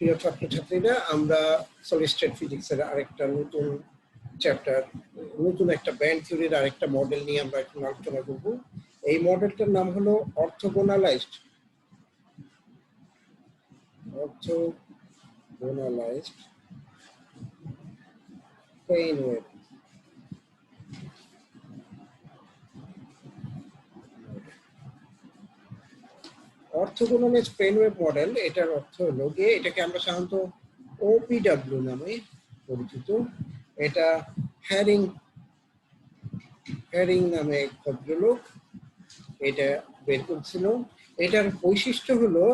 প্রিয় ছাত্রছাত্রীরা, আমরা সলিড স্টেট ফিজিক্সের আরেকটা নতুন চ্যাপ্টার, নতুন একটা ব্যান্ড থিওরির আরেকটা মডেল নিয়ে আমরা এখন আলোচনা করব। এই মডেলটার নাম হলো orthogonalized plane wave. Orthogonalized plane wave model, এটার অর্থ হলো যে এটাকে আমরা সাধারণত ওপিডব্লিউ নামে পরিচিত। এটা হ্যারিং নামে এক ভদ্রলোক এটা বের করছিল। এটার বৈশিষ্ট্য হলো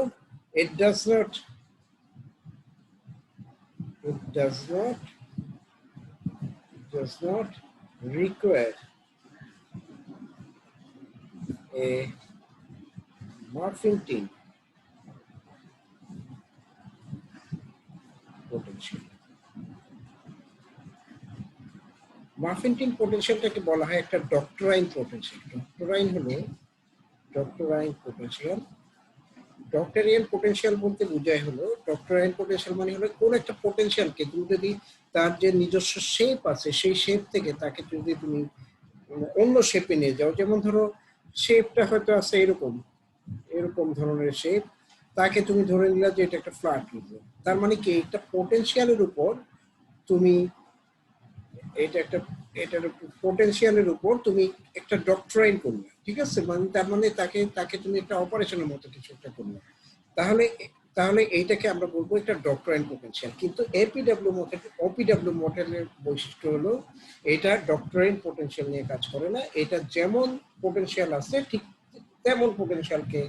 it does not require a Marfin-Tin potential. Marfin-Tin potentialটাকে বলা হয় একটা ডক্টরাইন পোটেনশিয়াল। ডক্টরাইন পোটেনশিয়াল বলতে বোঝায় হলো, ডক্টরাইন পোটেনশিয়াল মানে হলো কোন একটা পোটেনশিয়ালকে তুমি যদি তার যে নিজস্ব শেপ আছে সেই শেপ থেকে তাকে যদি তুমি অন্য শেপে নিয়ে যাও, যেমন ধরো শেপটা হয়তো আছে এরকম ধরনের শেপ, তাকে তুমি ধরে নিলা যে এটা একটা ফ্ল্যাট রিজন। তার মানে কি একটা পোটেনশিয়ালের উপর তুমি এটার পোটেনশিয়ালের উপর তুমি একটা ডক্টরাইন করলে, ঠিক আছে, মানে তার মানে তাকে তুমি একটা অপারেশনের মতো কিছু একটা করলে, তাহলে এইটাকে আমরা বলবো একটা ডক্টরাইন পোটেনশিয়াল। কিন্তু ওপিডব্লিউ মডেলের বৈশিষ্ট্য হলো এটা ডক্টরাইন পোটেনশিয়াল নিয়ে কাজ করে না। এটা যেমন পোটেনশিয়াল আছে ঠিক তেমন পোটেনশিয়ালকে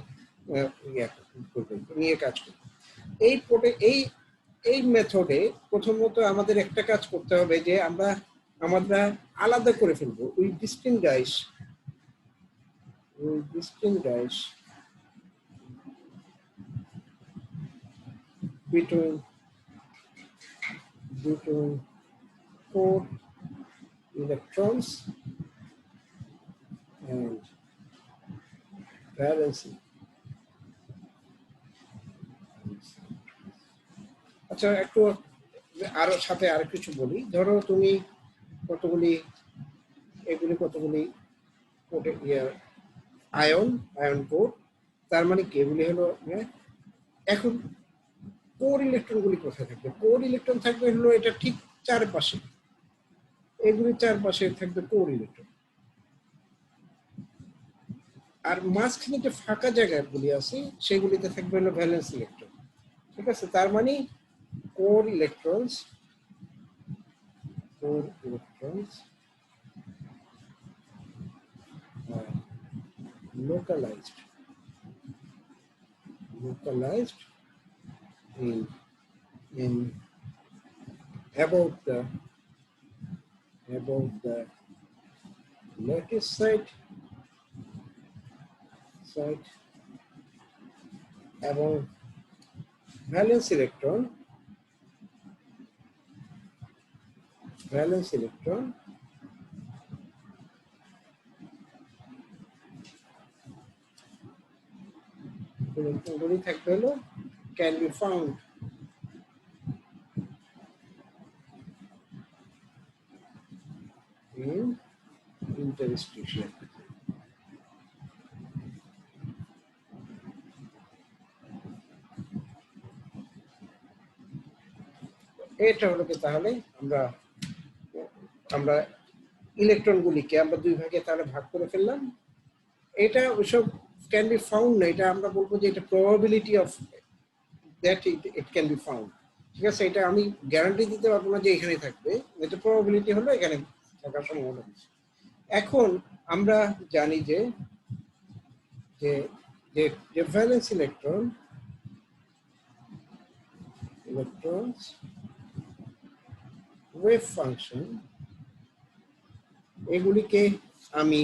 নিয়ে কাজ করবে। এই মেথডে প্রথমত আমাদের একটা কাজ করতে হবে যে আমরা আলাদা করে ফেলবো। We distinguish between core electrons and valency. আচ্ছা, একটু আরো সাথে আর কিছু বলি। ধরো তুমি কতগুলি আয়ন কোর, তার মানে কি এগুলি হলো, এখন কোর ইলেকট্রন গুলি কোথায় থাকবে? কোর ইলেকট্রন থাকবে হলো এটা ঠিক চারপাশে, এগুলি চারপাশে থাকবে কোর ইলেকট্রন। আর মাঝখানে যে ফাঁকা জায়গাগুলি আছে সেগুলিতে থাকবে হলো ভ্যালেন্স ইলেকট্রন, ঠিক আছে। তার মানে core electrons localized in about the lattice site এবং valence electron গুলি থাকবে হলো can be found in interstitial. এটা হলো কি, তাহলে আমরা ইলেকট্রন গুলিকে আমরা দুই ভাগে তাহলে ভাগ করে ফেললাম। এটা ওইসব ক্যান বি ফাউন্ড না, এটা আমরা বলবো যে এটা probability of that it can be found, ঠিক আছে। এটা আমি গ্যারান্টি দিতে পারবো না যে এখানে থাকবে, এটা প্রবাবিলিটি হলো এখানে থাকার সম্ভাবনা বেশি। এখন আমরা জানি যে ভ্যালেন্স ইলেকট্রনস ওয়েভ ফাংশন, এগুলিকে আমি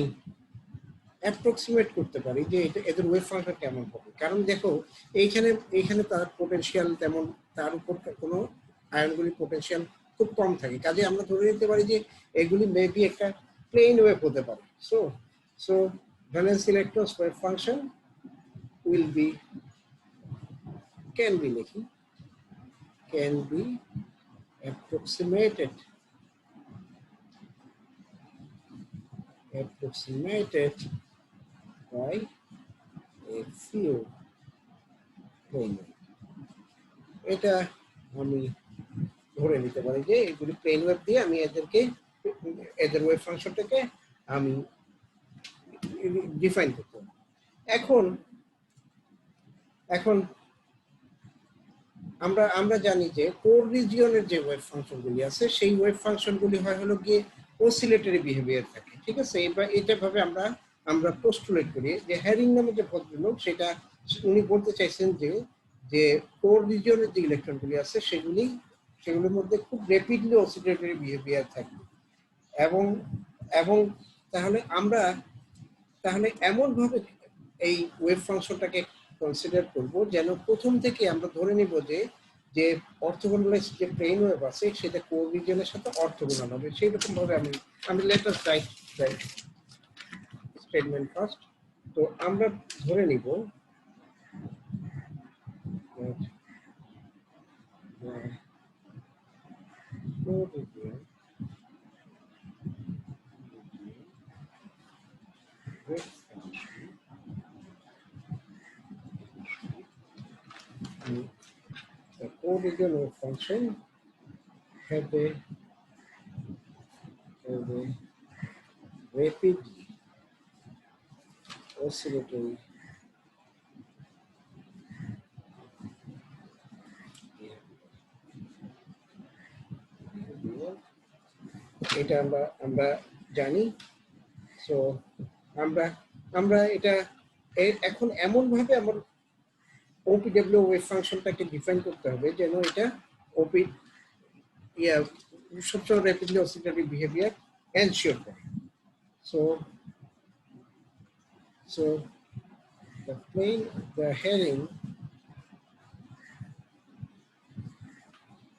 অ্যাপ্রক্সিমেট করতে পারি যে এদের ওয়েভ ফাংশন কেমন হবে। কারণ দেখো এইখানে তার পোটেনশিয়াল তেমন, তার উপর কোনো আয়নগুলি পোটেনশিয়াল খুব কম থাকে, কাজে আমরা ধরে নিতে পারি যে এগুলি মেবি একটা প্লেন ওয়েভ হতে পারে। So valence electrons wave function can be লিখি can be approximated by a few plane wave. এটা আমি ধরে নিতে পারি যে এগুলি প্লেন ওয়েভ দিয়ে আমি এদের ওয়েভ ফাংশনটাকে আমি ডিফাইন করতে পারি। এখন এখন আমরা জানি যে কোর রিজিয়নের যে ওয়েভ ফাংশনগুলি আছে সেই ওয়েভ ফাংশনগুলি হয় হলো গিয়ে অসিলেটরি বিহেভিয়ার থাকে, ঠিক আছে। এবার এটা ভাবে আমরা পোস্টুলেট করি যে হ্যারিং নামে যে ভদ্রলোক সেটা উনি বলতে চাইছেন যে যে কোর রিজিয়নের যে ইলেকট্রনগুলি আছে সেগুলির মধ্যে খুব র্যাপিডলি অসিলেটরি বিহেভিয়ার থাকে এবং এবং তাহলে এমন ভাবে এই ওয়েভ ফাংশনটাকে কনসিডার করব যেন প্রথম থেকে আমরা ধরে নিব যে যে অর্থোগোনালাইজ যে প্লেন ওয়েভ আছে সেটা কোর রিজিয়নের সাথে অর্থোগোনাল হবে। সেই রকম ভাবে আমি let us right statement first. তো আমরা ধরে নিব the coordinate function have a rapidly oscillatory behavior. এটা আমরা জানি। সো আমরা এটা এখন এমন ভাবে আমার ওপিডব্লিউ ওয়েভ ফাংশনটাকে ডিফাইন করতে হবে যেন এটা ওপি সবচেয়ে র্যাপিডলি অসিলেটরি বিহেভিয়ার এনশিওর করে। সো the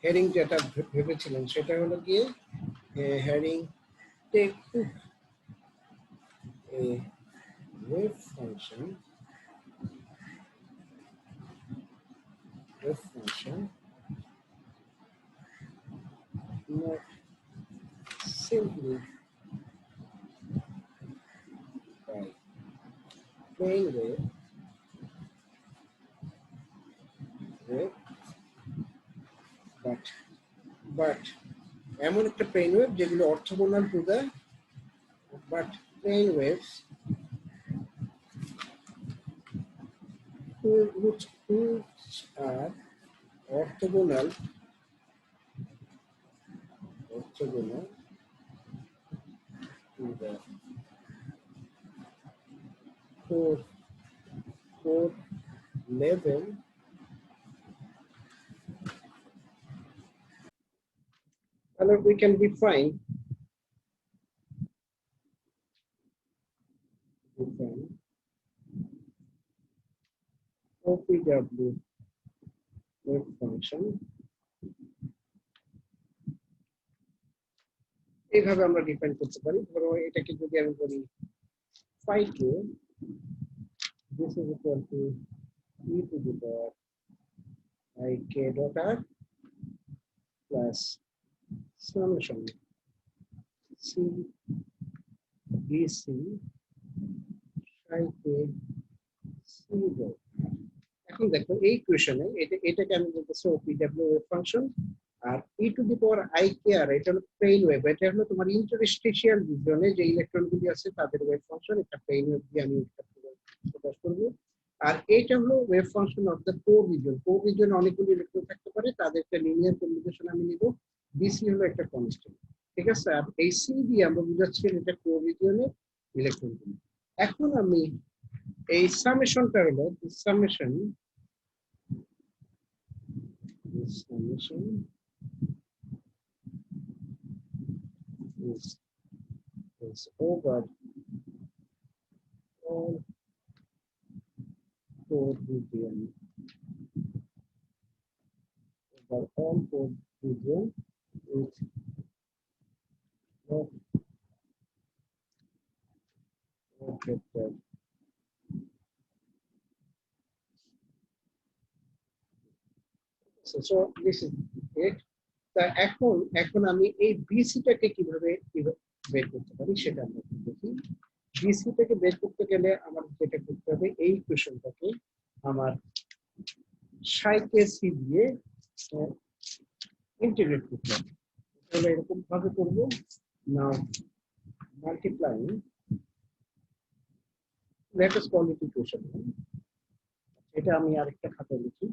হেরিং যেটা ভেবেছিলেন সেটা হলো গিয়ে herring take a wave function not simply by plane wave but এমন একটা প্লেন ওয়েভ যেগুলো orthogonal to the but plane waves which are orthogonal to the core level and we can define OPW wave function এইভাবে আমরা define করতে পারি। ধরো এটাকে যদি আমি বলি phi k, this is equal to e to the power I k dot r plus summation c dc phi k c dot r। এখন দেখো এই কোয়েশনে এটাকে আমি বলতেছি OPW ওয়েভ ফাংশন আর e to the power I k r এটা হলো plane wave. এটা হলো তোমার ইন্টারস্টিশিয়াল রিজিয়নে যে ইলেকট্রনগুলি আছে তাদের ওয়েভ ফাংশন। এটা প্লেন ওয়েভ দিয়ে আমি প্রকাশ করব। আর এটা হলো wave function of the core region. Core রিজিয়নে অনেকগুলি ইলেকট্রন থাকতে পারে, তাদেরকে লিনিয়ার কম্বিনেশন আমি নিব। BC হলো একটা কনস্ট্যান্ট, ঠিক আছে। আর এই C দিয়ে আমরা বুঝাচ্ছি এটা কোর রিজিয়নের ইলেকট্রনগুলি। এখন আমি এই সামেশনটা হলো summation is over all four region is not affected so this is it. তা এখন এখন আমি এই বিসিটাকে কিভাবে বের করতে পারি সেটা আমরা একটু দেখি। বিসি থেকে বের করতে গেলে আমার যেটা করতে হবে, এই ইকুয়েশনটাকে আমার সাইকে সি দিয়ে ইন্টিগ্রেট করতে হবে। তাহলে এরকম ভাবে করবো, now multiplying, let us call it equation. এটা আমি আরেকটা খাতায় লিখি,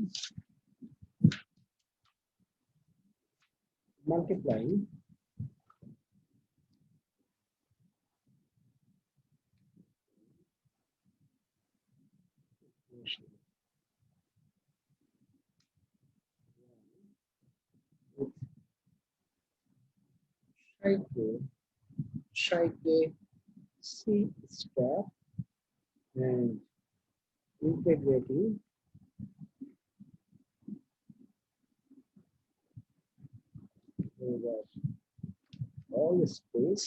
multiplying Shaike C star and integrating over all space,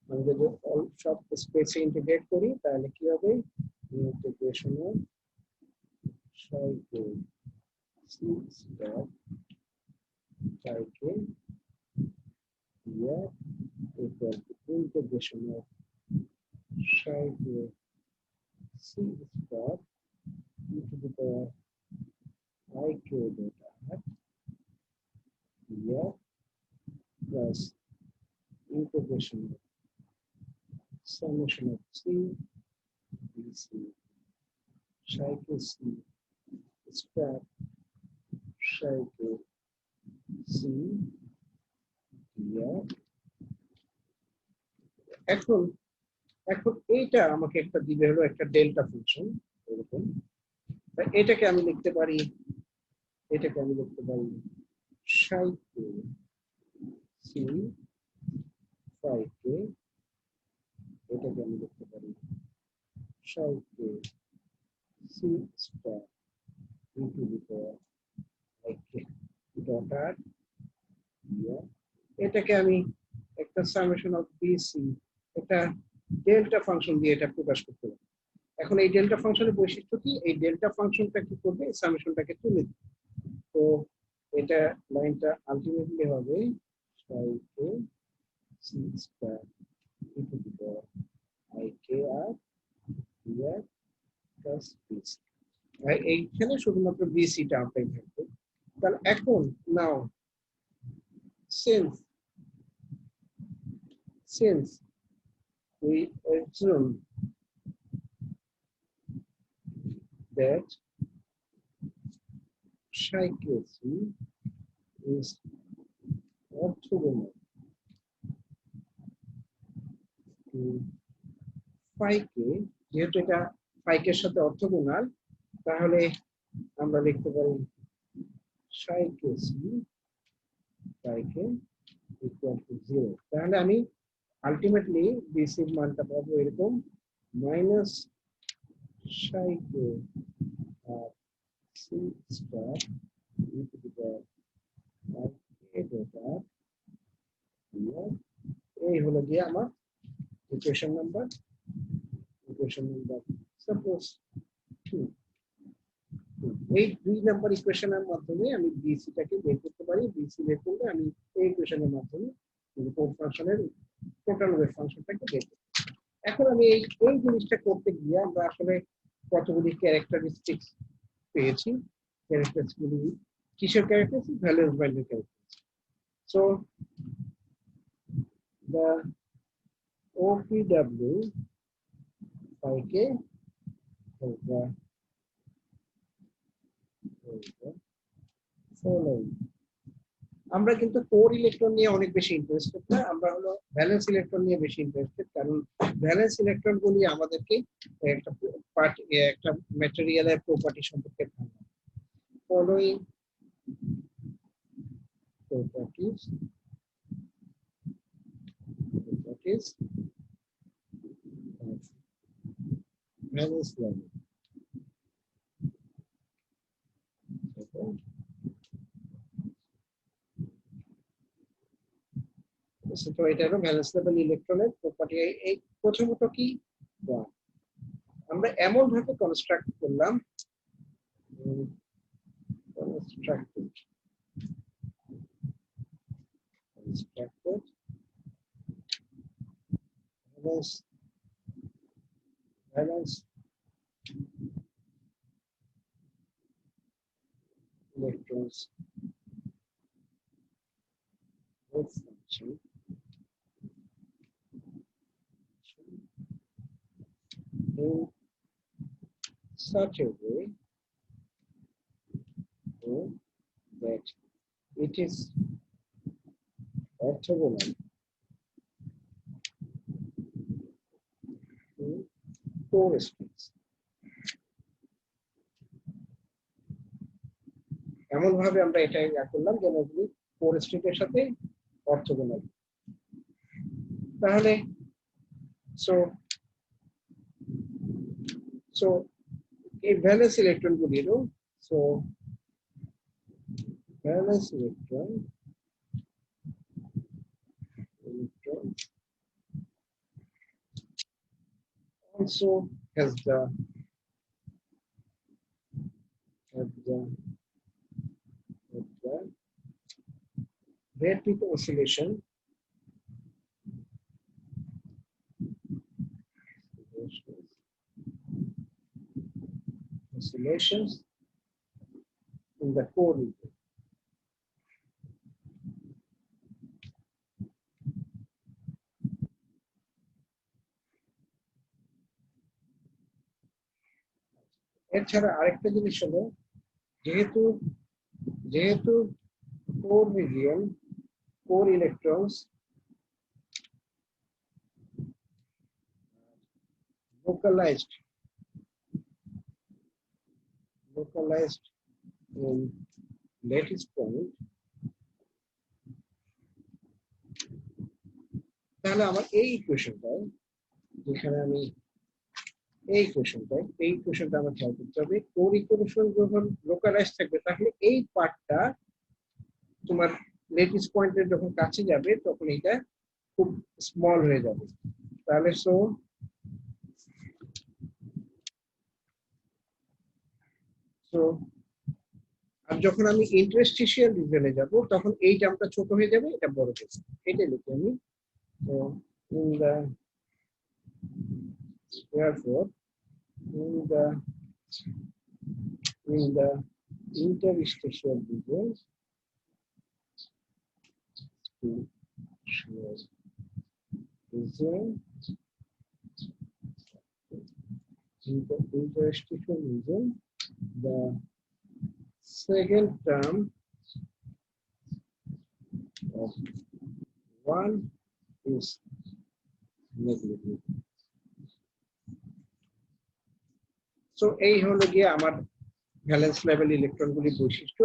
আমরা যদি all সব স্পেসে ইন্টিগ্রেট করি তাহলে কি হবে, integration of Shaike C star Shaike here equal to integration of Shaike C star e to the power ik dot r here plus integration of summation of C bc Shaike C star Shaike C here। এখন এখন এইটা আমাকে একটা দিবে হলো একটা delta function এরকম। এটাকে আমি লিখতে পারি, এটাকে আমি লিখতে পারি Shaike C 5k, এটাকে আমি লিখতে পারি Shaike C star e to the power ik dot r here। এটাকে আমি একটা সামেশন অফ বিসি, একটা ডেল্টা ফাংশন দিয়ে এটা প্রকাশ করতে পারি। এখন এই ডেল্টা ফাংশনের বৈশিষ্ট্য কি, এই ডেল্টা ফাংশনটা কি করবে, এই সামেশনটাকে তুলে দিবে। তো এটা লাইনটা আলটিমেটলি হবে Shaike C star e to the power ik r here plus bc। এইখানে শুধুমাত্র বিসি টার্মটাই থাকবে। তাহলে এখন নাও since we assume that Shaike C is orthogonal to phi k, যেহেতু এটা phi k এর সাথে অর্থোগোনাল, তাহলে আমরা লিখতে পারি Shaike C phi k equal to 0। তাহলে আমি আলটিমেটলি বিসি এর মানটা পাবো এরকম minus Shaike C star e to the power k dot r here। এই হলো গিয়ে আমার ইকুয়েশন নাম্বার সাপোজ 2। এই 2 নাম্বার ইকুয়েশনের মাধ্যমে আমি বিসিটাকে বের করতে পারি। বিসি বের করলে আমি এই ইকুয়েশনের মাধ্যমে কোড ফাংশনের টোটাল ওয়েভ ফাংশনটাকে বের করব। এখন আমি এই জিনিসটা করতে গিয়ে আমরা আসলে কতগুলি ক্যারেক্টারিস্টিক্স পেয়েছি। ক্যারেক্টারিস্টিক্সগুলি কিসের characteristic, values binary characteristic. So the OPW phi k is the following। আমরা কিন্তু কোর ইলেকট্রন নিয়ে অনেক বেশি ইন্টারেস্টেড না, আমরা হলো ভ্যালেন্স ইলেকট্রন নিয়ে বেশি ইন্টারেস্টেড। কারণ ভ্যালেন্স ইলেকট্রন গুলি আমাদেরকে একটা একটা ম্যাটেরিয়ালের প্রপার্টি সম্পর্কে ধারণা। Following properties of valence level। তো এটা হলো ভ্যালেন্স লেভেল ইলেকট্রনের প্রপার্টি। এই প্রথমত কি আমরা এমন ভাবে কনস্ট্রাক্ট করলাম constructed valence electrons wave function in such a way that it is orthogonal to core states. এমন ভাবে আমরা এটা করলাম যেন এগুলি কোর স্টেটের সাথে অর্থোগোনাল। তাহলে সো এই ভ্যালেন্স ইলেকট্রন গুলিরও valence electron also has the rate peak oscillations in the core region. এছাড়া আরেকটা জিনিস হলো যেহেতু core region core electrons localized in lattice point, তাহলে আমার এই ইকুয়েশনটায় যেখানে আমি এই ইকুয়েশনটা আমার খেয়াল করতে হবে। কোর ইকুয়েশন যখন লোকালাইজ থাকবে তাহলে এই পার্টটা তোমার লেটিস পয়েন্টের যখন কাছে যাবে তখন এটা খুব স্মল হয়ে যাবে। তাহলে আর যখন আমি ইন্টারস্টিশিয়াল রিজনে যাব তখন এই টার্মটা ছোট হয়ে যাবে, এটা বড় হয়ে যাবে। এটাই লিখি আমি। Therefore, in the interstitial region, interstitial region, the second term of 1 is negligible. So এই হলো গিয়ে আমার ভ্যালেন্স লেভেল ইলেকট্রনগুলির বৈশিষ্ট্য।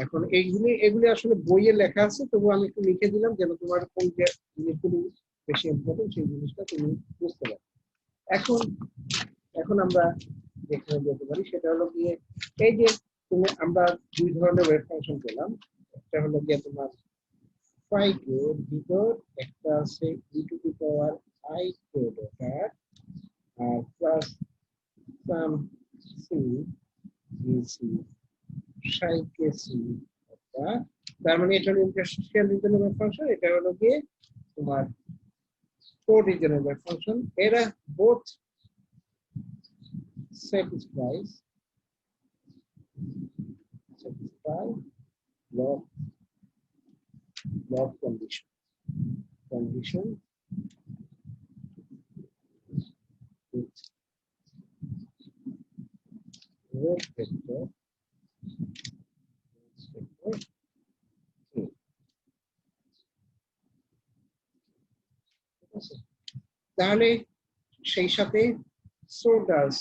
এখন এগুলি আসলে বইয়ে লেখা আছে, তবু আমি একটু লিখে দিলাম যেন তোমার কোন যে জিনিসগুলি বেশি ইম্পর্টেন্ট সেই জিনিসটা তুমি বুঝতে পারো। এখন আমরা যেখানে যেতে পারি সেটা হলো গিয়ে এই যে আমরা দুই ধরনের ওয়েভ ফাংশন পেলাম। একটা হলো গিয়ে তোমার phi k ভিতর একটা আছে e to the power I k dot r আর plus sum c dc psi k c, তার মানে এটা হলো ইন্টারস্টিশিয়াল রিজনের ওয়েভ ফাংশন, এটা হলো গিয়ে তোমার কোর রিজনের ওয়েভ ফাংশন। এরা both satisfy block condition with wave vector তাহলে সেই সাথে so does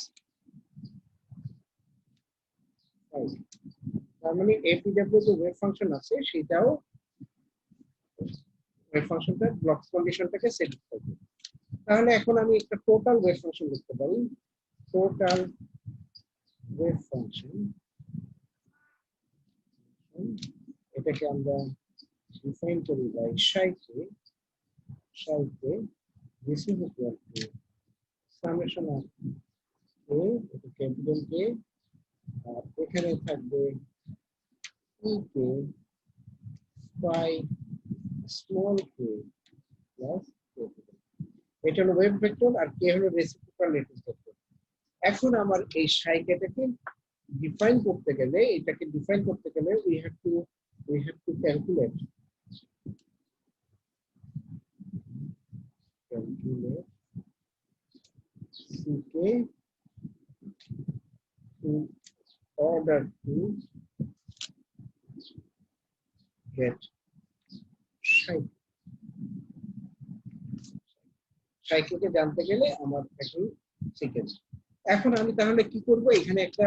তার মানে APW যে ওয়েভ ফাংশন আছে সেটাও ওয়েভ ফাংশনটা ব্লক কন্ডিশনটাকে স্যাটিসফাই করে। তাহলে এখন আমি একটা টোটাল ওয়েভ ফাংশন লিখতে পারি। টোটাল ওয়েভ ফাংশন, এটাকে আমরা ডিফাইন করি by psi k this is equal to summation of a, এটা ক্যাপিটাল K, আর এখানে থাকবে CK by small k plus capital। এটা হলো ওয়েভ ভেক্টর আর কে হলো রেসিপ্রোকাল ল্যাটিস ভেক্টর। এখন আমার এই সাইকেটাকে ডিফাইন করতে গেলে, এটাকে ডিফাইন করতে গেলে we have to calculate CK in order to get সাইকেলকে জানতে গেলে আমার এখন সিকেন্স। এখন আমি তাহলে কি করব, এখানে একটা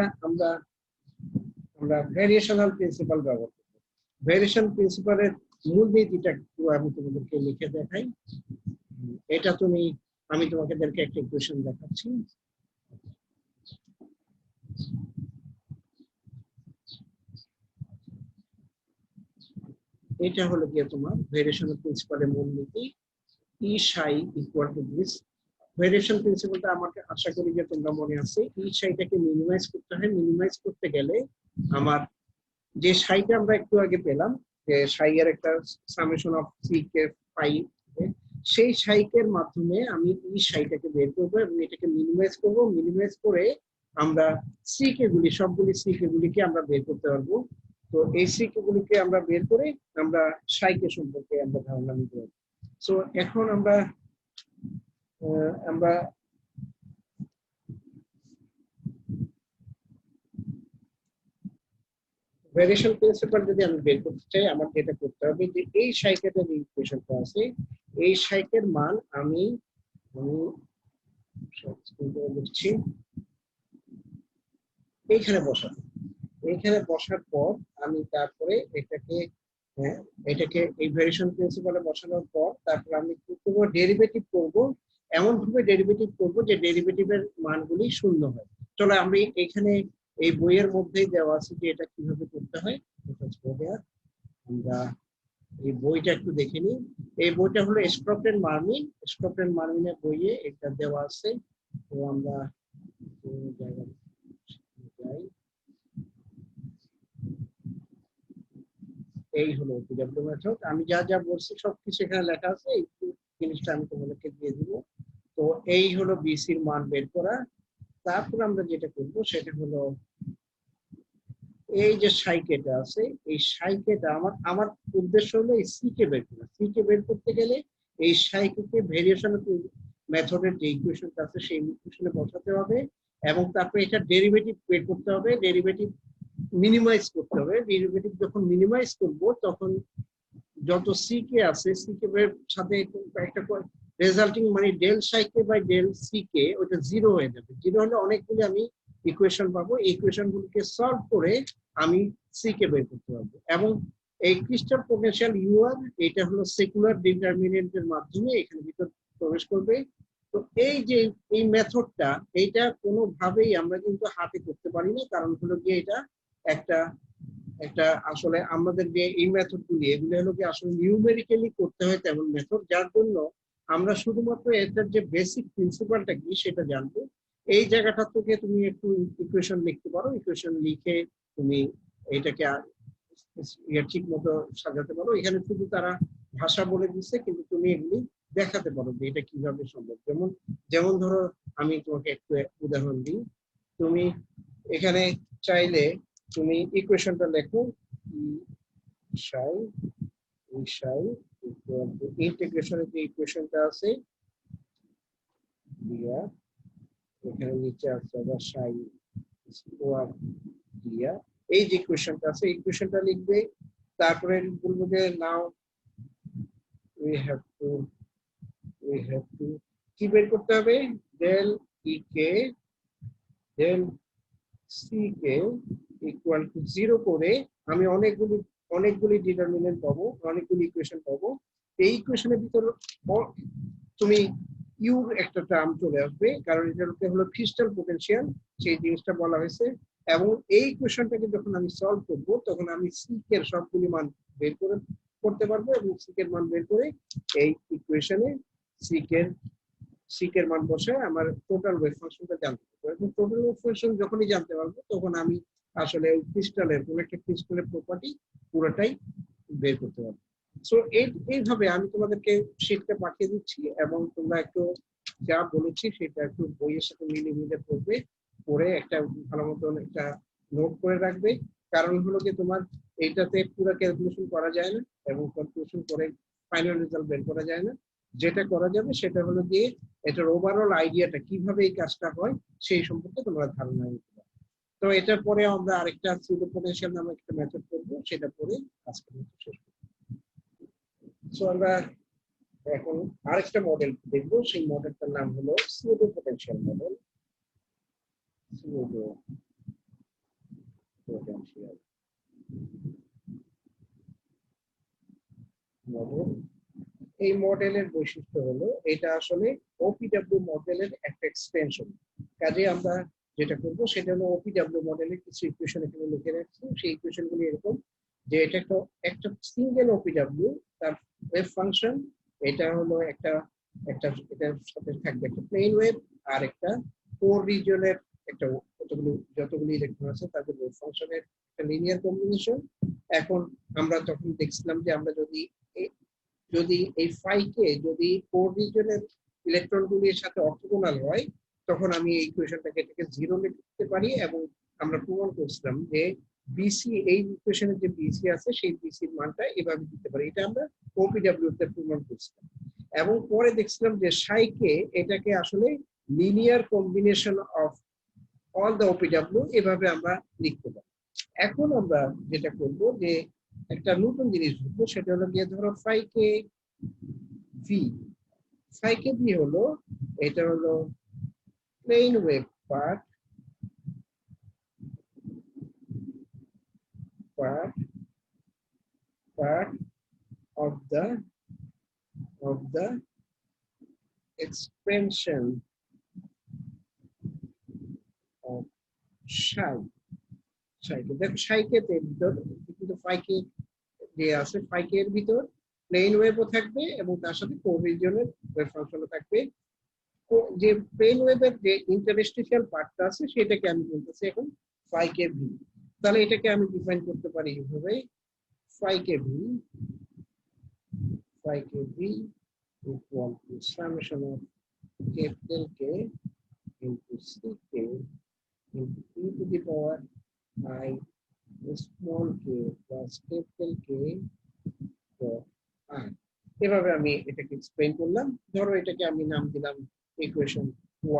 আমরা ভেরিয়েশনাল প্রিন্সিপাল ব্যবহার করব। ভেরিয়েশন প্রিন্সিপালের মূল নীতিটা একটু আমি তোমাদেরকে লিখে দেখাই। এটা আমি তোমাদেরকে একটা ইকুয়েশন দেখাচ্ছি। এটা হলো গিয়ে তোমার ভেরিয়েশনাল প্রিন্সিপালের মূল নীতি, E psi equal to this. Variation প্রিন্সিপালটা আমাকে আশা করি যে তোমরা মনে আছে। ই সাইটাকে মিনিমাইজ করতে হয়, মিনিমাইজ করতে গেলে আমার যে সাইটা আমরা একটু আগে পেলাম যে সাই এর একটা সামেশন অফ সি কে পাই, সেই সাইকের মাধ্যমে আমি ই সাইটাকে বের করবো এবং এটাকে মিনিমাইজ করব। মিনিমাইজ করে আমরা সি কে গুলি, সবগুলি সি কে গুলিকে আমরা বের করতে পারবো। তো এই সি কে গুলিকে আমরা বের করে আমরা সাইকে সম্পর্কে আমরা ধারণা নিতে পারবো। সো এখন আমরা ভেরিয়েশন প্রিন্সিপাল যদি আমি বের করতে চাই, আমার যেটা করতে হবে যে এই সাইকেলের যে ইকুয়েশনটা আছে, এই সাইকের মান আমি লিখছি এইখানে বসাবো। এইখানে বসার পর আমি তারপরে এটাকে এই ভেরিয়েশন প্রিন্সিপালে বসানোর পর তারপর আমি কি করবো, ডেরিভেটিভ করব। এমন ভাবে ডেরিভেটিভ করব যে ডেরিভেটিভের মানগুলি শূন্য হয়। চলো আমি এখানে এই বইয়ের মধ্যেই দেওয়া আছে যে এটা কিভাবে করতে হয়। আমরা এই বইটা একটু দেখে নিই। এই বইটা হলো স্ক্রপটেন মার্মিন, স্ক্রপটেন মার্মিনের বইয়ে এটা দেওয়া আছে। তো আমরা যাই, এই হলো পিডব্লিউ মেথড। আমি যা যা বলছি সবকিছু এখানে লেখা আছে, এই জিনিসটা আমি তোমাদেরকে দিয়ে দিব। তো এই হলো বিসির মান বের করা। তারপর আমরা যেটা করব সেটা হলো এই যে সাইকেটা আছে, এই সাইকেটা আমার উদ্দেশ্য হলো এই সি কে বের করা। সি কে বের করতে গেলে এই সাইকেকে ভেরিয়েশন মেথডের যে ইকুয়েশনটা আছে সেই ইকুয়েশনে বসাতে হবে এবং তারপরে এটা ডেরিভেটিভ বের করতে হবে, ডেরিভেটিভ মিনিমাইজ করতে হবে। ডেরিভেটিভ যখন মিনিমাইজ করব তখন যত সি কে আছে সি কে এর সাথে একটা রেজাল্টিং মানে ডেল সাইকে বাই ডেল সি কে ওটা জিরো হয়ে যাবে। জিরো হলে অনেকগুলি আমি ইকুয়েশন পাবো, এই ইকুয়েশন গুলিকে সলভ করে আমি সি কে বের করতে পারবো। এবং এই ক্রিস্টাল পোটেনশিয়াল ইউআর এটা হলো সেকুলার ডিটারমিনেন্টের মাধ্যমে এখানে ভিতর প্রবেশ করবে। তো এই যে এই মেথডটা, এইটা কোনোভাবেই আমরা কিন্তু হাতে করতে পারি না, কারণ হলো গিয়ে এটা একটা একটা আসলে আমাদের যে এই মেথড গুলি এগুলো হলো কি আসলে নিউমেরিক্যালি করতে হয় তেমন মেথড, যার জন্য আমরা শুধুমাত্র এটার যে বেসিক প্রিন্সিপালটা কি সেটা জানবো। এই জায়গাটা থেকে তুমি একটু ইকুয়েশন লিখতে পারো, ইকুয়েশন লিখে তুমি এটাকে ঠিক মতো সাজাতে পারো। এখানে শুধু তারা ভাষা বলে দিচ্ছে, কিন্তু তুমি এগুলি দেখাতে পারো যে এটা কিভাবে সম্ভব। যেমন যেমন ধরো আমি তোমাকে একটু উদাহরণ দিই। তুমি এখানে চাইলে তুমি ইকুয়েশনটা লেখো, ইন্টিগ্রেশনের যে ইকুয়েশনটা আছে দিয়া এখানে নিচে আছে আবার সাই স্কোয়ার দিয়া, এই যে ইকুয়েশনটা আছে ইকুয়েশনটা লিখবে। তারপরে বলবো যে নাও উই হ্যাভ টু কি বের করতে হবে, del E K del C K equal to 0 করে আমি অনেকগুলি ডিটারমিনেন্ট পাবো, অনেকগুলি ইকুয়েশন পাবো। এই ইকুয়েশনের ভিতরে তুমি ইউর একটা টার্ম চলে আসবে, কারণ এটা হলো ক্রিস্টাল পোটেনশিয়াল, সেই জিনিসটা বলা হয়েছে। এবং এই ইকুয়েশনটাকে যখন আমি সলভ করব তখন আমি সিক এর সবগুলি মান বের করতে পারবো এবং সিক এর মান বের করে এই ইকুয়েশনে সিক এর মান বসে আমার টোটাল ওয়েভ ফাংশনটা জানতে পারবো। এবং টোটাল ওয়েভ ফাংশন যখনই জানতে পারবো তখন আমি আসলে ওই ক্রিস্টালের কোন একটা ক্রিস্টালের প্রপার্টি পুরোটাই বের করতে পারবে। সো এইভাবে আমি তোমাদেরকে শীটটা পাঠিয়ে দিচ্ছি এবং তোমরা একটু যা বলেছি সেটা একটু বইয়ের সাথে মিলে পড়বে, পড়ে একটা ভালো মতন একটা নোট করে রাখবে। কারণ হলো যে তোমার এইটাতে পুরো ক্যালকুলেশন করা যায় না এবং ক্যালকুলেশন করে ফাইনাল রেজাল্ট বের করা যায় না। যেটা করা যাবে সেটা হলো যে এটার ওভারঅল আইডিয়াটা কিভাবে এই কাজটা হয় সেই সম্পর্কে তোমরা ধারণা নিতে পারো। তো এটার পরে আমরা আরেকটা সুডো পোটেনশিয়াল নামে একটা মেথড করবো, সেটা পরে আজকের মতো শেষ করবো। সো আমরা এখন আরেকটা মডেল দেখবো, সেই মডেলটার নাম হলো pseudo potential model. Pseudo potential model. এই মডেলের বৈশিষ্ট্য হলো এটা আসলে ওপিডব্লিউ মডেলের একটা এক্সটেনশন। কাজে আমরা যেটা করব সেটা হলো ওপিডব্লিউ মডেলের কিছু ইকুয়েশন এখানে লিখে রাখছি। সেই ইকুয়েশনগুলি এরকম যে এটা একটা সিঙ্গেল ওপিডব্লিউ, তার ওয়েভ ফাংশন, এটা হলো একটা একটা এটার সাথে থাকবে একটা প্লেন ওয়েভ আর একটা কোর রিজিয়নের একটা যতগুলি ইলেকট্রন আছে তাদের ওয়েভ ফাংশনের একটা লিনিয়ার কম্বিনেশন। এখন আমরা তখন দেখছিলাম যে আমরা যদি এই ফাইকে যদি কোর রিজিয়নের ইলেকট্রনগুলির সাথে অর্থোগোনাল হয় তখন আমি এই ইকুয়েশনটাকে এটাকে জিরো লিখতে পারি এবং আমরা প্রমাণ করছিলাম যে বিসি এই ইকুয়েশনের যে বিসি আছে সেই বিসির মানটা এভাবে দিতে পারি। এটা আমরা ওপিডব্লিউ তে প্রমাণ করছিলাম এবং পরে দেখছিলাম যে সাইকে এটাকে আসলে linear combination of all the OPW এভাবে আমরা লিখতে পারি। এখন আমরা যেটা করব যে একটা নতুন জিনিস বুঝবো, সেটা হলো গিয়ে ধরো ফাইকে ভি। ফাইকে ভি হলো এটা হলো plane wave part part of the expansion of psi। দেখো সাইকে ভিতর কিন্তু ফাইকে যে আছে ফাইকে এর ভিতর প্লেন ওয়েভও থাকবে এবং তার সাথে কোরিজিয়নের ওয়েভ ফাংশনও থাকবে। যে প্লেন ওয়েভের যে ইন্টারস্টিশিয়াল পার্টটা আছে সেটাকে আমি বলতেছি এখন ফাইকে ভি। তাহলে এটাকে আমি ডিফাইন করতে পারি এইভাবে, ফাইকে V equal to summation of capital K into Ck into e to the power I small k plus capital K for I। এভাবে আমি এটাকে এক্সপ্লেইন করলাম। ধরো এটাকে আমি নাম দিলাম ইকুয়েশন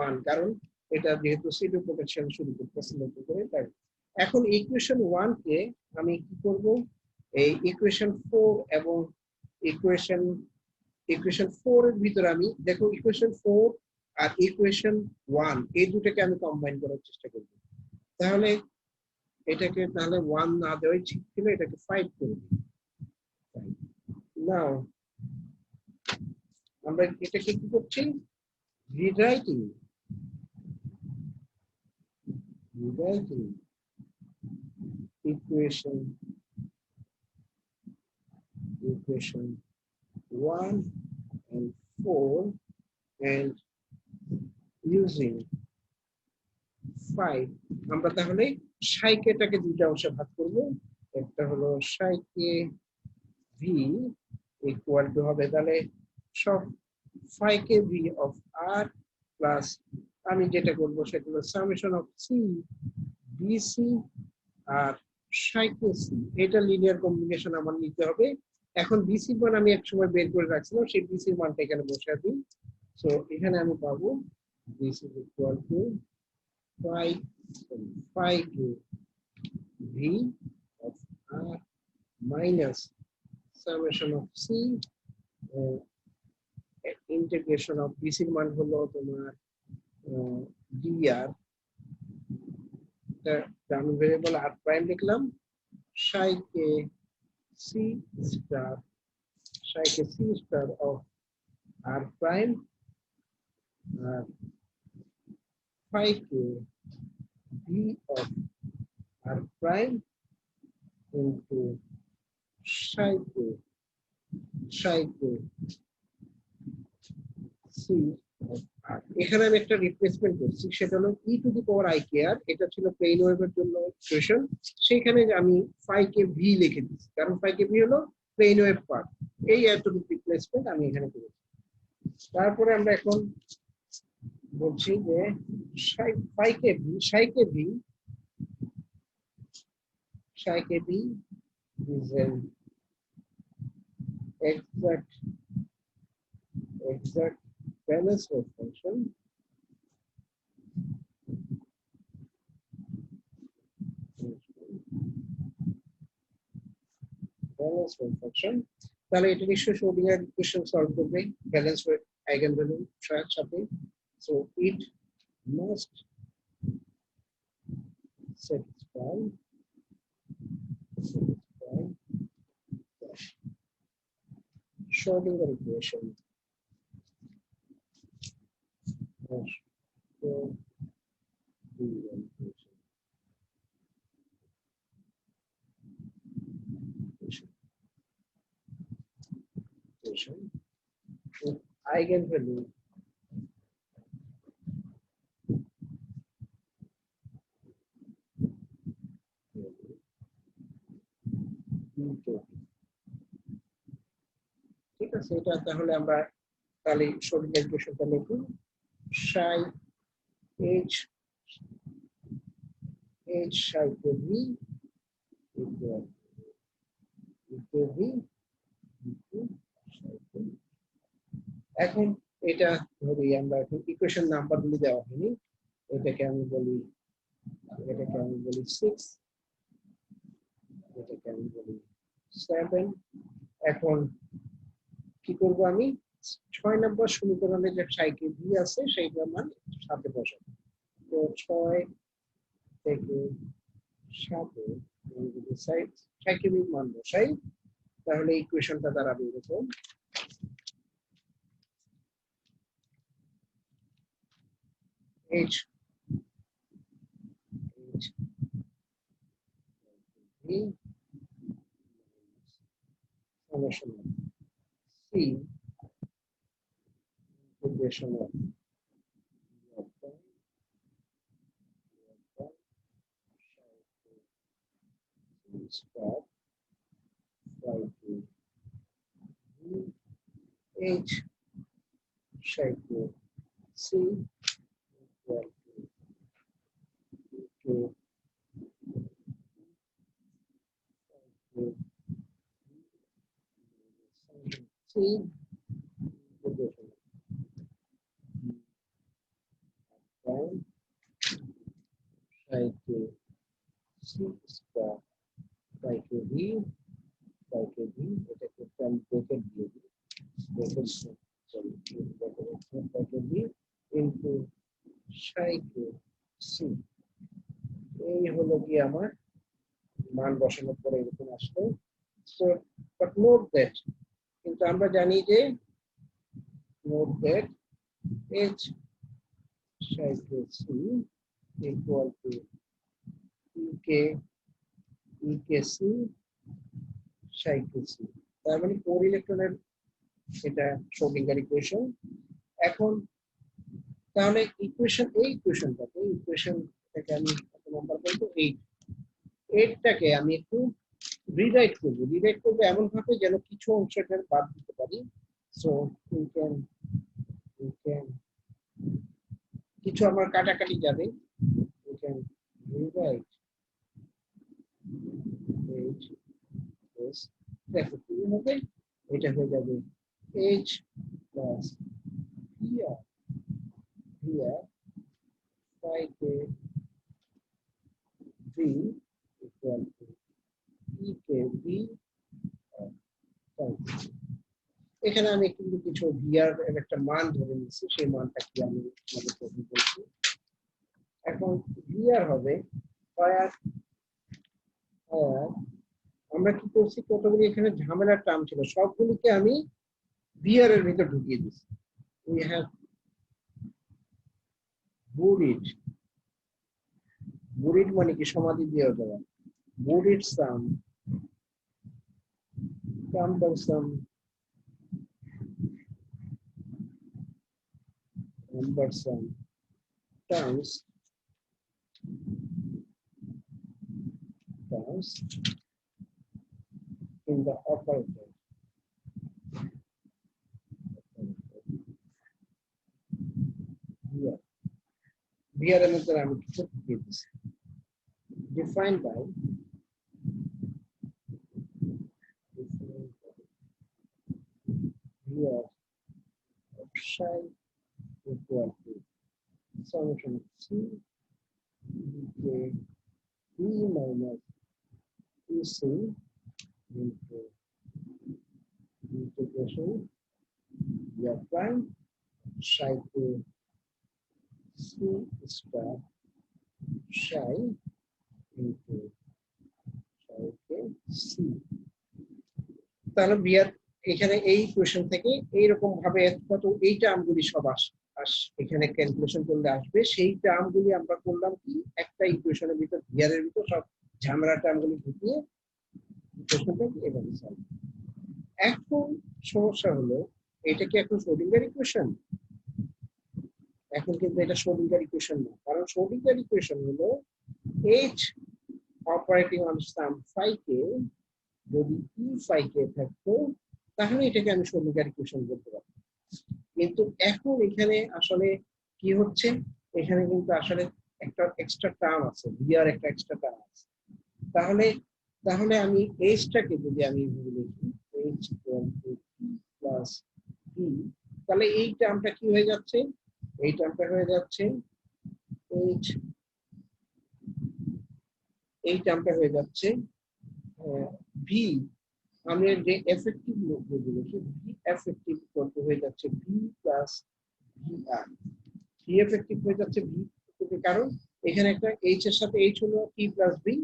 1, কারণ এটা যেহেতু সিডো পোটেনশিয়াল শুরু করতে পছন্দ করে তাই। এখন ইকুয়েশন 1 কে আমি কি করব, এই ইকুয়েশন 4 এবং ইকুয়েশন 4 এর ভিতরে আমি দেখো ইকুয়েশন 4 আর ইকুয়েশন 1 এই দুটোকে আমি কম্বাইন করার চেষ্টা করব। তাহলে এটাকে তাহলে 1 না দেওয়াই ঠিক ছিল, এটাকে 5 করে দিই। নাও আমরা এটাকে কি করছি, rewriting equation 1 and 4 and using 5 আমরা তাহলে সাইকেটাকে দুইটা অংশে ভাগ করব। একটা হলো সাইকে ভি ইকুয়াল টু হবে তাহলে সব ফাইকে ভি অফ আর প্লাস আমি যেটা করব সেটা হলো সামেশন অফ সি বিসি আর সাইকে সি। এটা লিনিয়ার কম্বিনেশন আমার নিতে হবে। এখন বিসি মান আমি এক সময় বের করে রাখছিলাম, সেই বিসির মানটা এখানে বসিয়ে দিই। সো এখানে আমি পাবো this is equal to 5 v of r minus summation of c integration of bc এর মান হলো তোমার dr, আমি ভেরিয়েবল r প্রাইম লিখলাম, psi k c star of r prime 5k v of r prime into psi k c আর এখানে আমি একটা replacement করছি, সেটা হলো ই two the power I K আর, এটা ছিল প্লেন ওয়েভের জন্য ইকুয়েশন, সেখানে আমি ফাই কে ভি লিখে দিচ্ছি, কারণ ফাই কে ভি হলো প্লেন ওয়েভ পার্ট। এই এতটুকু রিপ্লেসমেন্ট আমি এখানে করেছি। তারপরে আমরা এখন বলছি যে phi K V, Sai K V, Sai K V is an exact balance wave function তাহলে এটা নিশ্চয়ই শ্রোডিঙ্গার ইকুয়েশন সলভ করবে ব্যালেন্স ওয়েভ আইগেন ভ্যালু সাথে। So it must satisfy Schrodinger equation. With eigenvalue ঠিক আছে, এটা তাহলে আমরা তাহলে শ্রোডিঙ্গার ইকুয়েশনটা লিখুন, psi h psi to v equal to v into psi to v। এখন এটা ধরি আমরা এখন ইকুয়েশন নাম্বার গুলি দেওয়া হয়নি, এটাকে আমি বলি 6, এটাকে আমি বলি 7। এখন কি করব, আমি 6 নম্বর সমীকরণে যে সাইকে ভি আছে সেইটার মান সাথে বসাবো। তো 6 থেকে 7 যদি সাইকে ভি মান বসাই, তাহলে ইকুয়েশনটা দাঁড়াবে এরকম, h v summation of c integration of square by to h psi to c equal to c integration of psi to c square by to v এটাকে আমি ব্র্যাকেট দিয়ে দিই, ব্র্যাকেট দিয়ে ইনটু psi to c। এই হলো কি আমার মান বসানোর পরে এরকম আসলো। সো বাট নোট দ্যাট, কিন্তু আমরা জানি যে note that h psi to c equal to ek c psi to c, তার মানে 4 ইলেকট্রনের এটা শ্রোডিঙ্গার ইকুয়েশন। এখন তাহলে ইকুয়েশনটাকে আমি কত নাম্বার বলবো, 8টাকে আমি একটু রিরাইট করবো এমন ভাবে যেন কিছু অংশটা বাদ দিতে পারি। সো ইউ ক্যান কিছু আমার কাটাকাটি যাবে, ইউ ক্যান রিরাইট দেখো কি হবে, এটা হয়ে যাবে h plus vr phi K v equal to e K v। এখানে আমি কিন্তু কিছু ভিআর এর একটা মান ধরে নিচ্ছি, সেই মানটা কি আমি বলছি। এখন ভিআর হবে আমরা কি করছি, কতগুলি এখানে ঝামেলার টার্ম ছিল সবগুলিকে আমি ভিআর এর ভিতর ঢুকিয়ে দিচ্ছি। উই হ্যাভ বুরিড মানে কি সমাধি দিয়ে দেওয়া, বুরিড সাম cumbersome cumbersome terms in the operator. Here another I'm defined by here of psi equal to summation of c dk b minus ec into integration v prime psi to c star psi into psi ke c. তাহলে বিয়ার এখানে এই equation থেকে এইরকম ভাবে কত এই টার্মগুলি সব এখানে ক্যালকুলেশন করলে আসবে, সেই টার্মগুলি আমরা করলাম কি একটা ইকুয়েশনের ভিতর বিয়ারের ভিতর সব ঝামেলা টার্মগুলি ঢুকিয়ে ইকুয়েশনটাকে এভাবে সলভ। এখন সমস্যা হলো এটা কি এখন শ্রোডিঙ্গার ইকুয়েশন? এখন কিন্তু এটা শ্রোডিঙ্গার ইকুয়েশন না, কারণ শ্রোডিঙ্গার ইকুয়েশন হলো h operating on some phi কে যদি ই ফাই কে থাকতো তাহলে এটাকে আমি শ্রোডিঙ্গার ইকুয়েশন বলতে পারবো। কিন্তু এখন এখানে আসলে কি হচ্ছে, এখানে কিন্তু আসলে একটা এক্সট্রা টার্ম আছে, বিয়ার একটা এক্সট্রা টার্ম আছে। তাহলে আমি এইচটাকে যদি আমি লিখি h equal to plus B, তাহলে এই টার্মটা কি হয়ে যাচ্ছে, এই টার্মটা হয়ে যাচ্ছে h, এই টার্মটা হয়ে যাচ্ছে ভি, আমি যে এফেক্টিভ যদি লিখি ভি এফেক্টিভ করতে হয়ে যাচ্ছে ভি প্লাস ভি আর, ভি এফেক্টিভ হয়ে যাচ্ছে ভি, কারণ এখানে একটা এইচ এর সাথে এইচ হলো টি প্লাস ভি,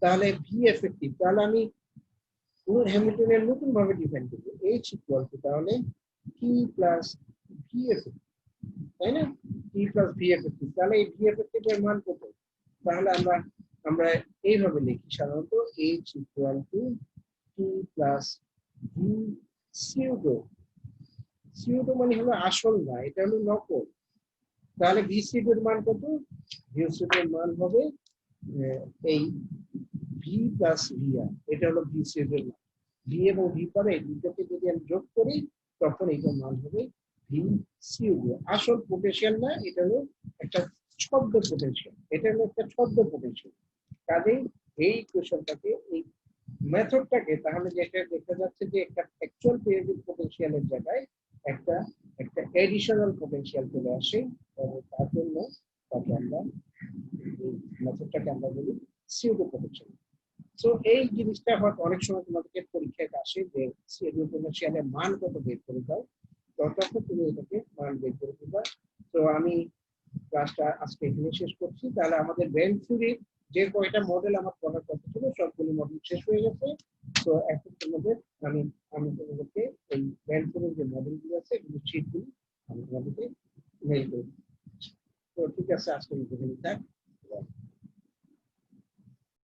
তাহলে ভি এফেক্টিভ, তাহলে আমি হ্যামিল্টনের নতুন ভাবে ডিফাইন করব এইচ ইকুয়াল টু তাহলে টি প্লাস ভি এফেক্টিভ, তাই না, টি প্লাস ভি এফেক্টিভ। তাহলে এই ভি এফেক্টিভ এর মান কত, তাহলে আমরা এইভাবে লিখি সাধারণত H equal to T plus V pseudo, pseudo মানে হলো আসল না, এটা হলো নকল। তাহলে ভি সিউডোর মান কত, ভি সিউডোর মান হবে এই ভি প্লাস ভি আর, এটা হলো ভি সিউডোর মান। ভি এবং ভি পরে এই দুটোকে যদি আমি যোগ করি তখন এইটার মান হবে ভি সিউডো। আসল পোটেনশিয়াল না, এটা হলো একটা ছদ্ম পোটেনশিয়াল, এটা হলো একটা ছদ্ম পোটেনশিয়াল। কাজেই এই ইকুয়েশনটাকে এই মেথডটাকে তাহলে যেটা দেখা যাচ্ছে যে একটা অ্যাকচুয়াল পিরিয়ডিক পোটেনশিয়ালের জায়গায় একটা এডিশনাল পোটেনশিয়াল চলে আসে, এবং তার জন্য তাকে আমরা এই মেথডটাকে আমরা বলি সিউডো পোটেনশিয়াল। সো এই জিনিসটা হয়তো অনেক সময় তোমাদেরকে পরীক্ষায় আসে যে সিউডো পোটেনশিয়ালের মান কত বের করে দাও, তখন তুমি এটাকে মান বের করে দিবা। তো আমি ক্লাসটা আজকে এখানে শেষ করছি। তাহলে আমাদের ব্যান্ড থিওরির যে কয়টা মডেল আমার পড়ার কথা ছিল সবগুলো মডেল শেষ হয়ে গেছে। তো এখন তোমাদের আমি তোমাদেরকে এই ব্যান্ড থিওরির যে মডেলগুলো আছে এগুলো শিটগুলো আমি তোমাদেরকে মেইল করব। তো ঠিক আছে, আজকে এখানে থাক।